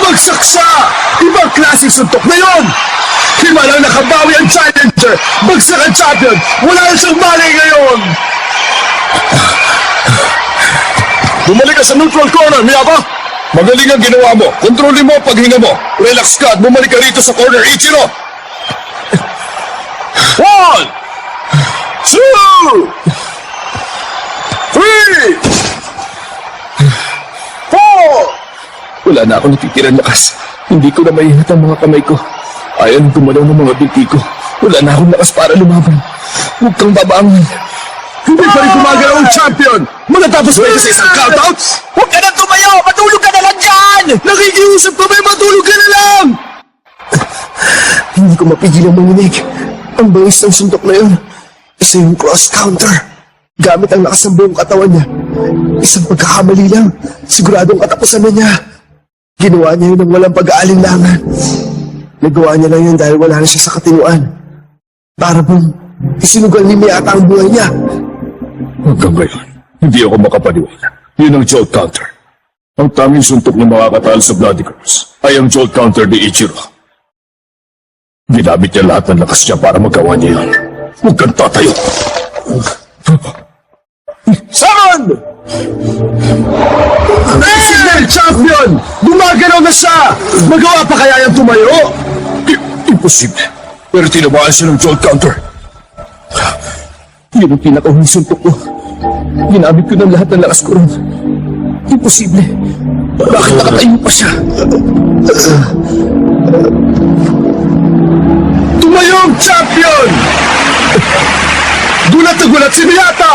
Bagsak siya! Ibang klaseng suntok na yon! Himalang nakabawi ang challenger! Bagsak ang champion! Wala na siyang malay ngayon! Bumalik ka sa neutral corner, Miyata! Magaling ang ginawa mo! Kontrolin mo ang paghinga mo! Relax ka at bumalik ka rito sa corner, Ichiro! 1, 2, 3, 4! Wala na akong natitirang lakas. Hindi ko na maihat ang mga kamay ko. Ayaw nang gumalaw ng mga binti ko. Wala na akong lakas para lumaban. Huwag kang babangon. Hindi pa rin gumagalaw ang champion! Matatapos ba ito sa isang countdown? Huwag ka na tumayo! Matulog ka na lang dyan! Nakikiusap ka ba? Matulog ka na lang! Hindi ko mapigil ang manginig. Ang bangis ng suntok na yun. Isa yung cross-counter. Gamit ang lakas ng buong katawan niya. Isang pagkakamali lang. Siguradong katapusan na niya. Ginawa niya yun ng walang pag-aalinlangan. Nagawa niya lang yun dahil wala na siya sa katinuan. Para bang isinugal ni Miyata ang buhay niya. Hanggang ngayon, hindi ako makapaniwala. Yun ang jolt counter. Ang tanging suntok na makakatalo sa Bloody Cross ay ang jolt counter ni Ichiro. Ginamit niya lahat ng lakas niya para magawa niya yun. Huwag kang tatayo. 7! Signal champion! Gumagalaw na siya! Magawa pa kaya yung tumayo? Imposible. Pero tinamaan siya ng jolt counter. Yun ang pinakahuling suntok ko. Ginamit ko ng lahat ng lakas ko ron. Imposible. Bakit nakatayo pa siya? Tumayo ang champion! Gulat na gulat si Miyata!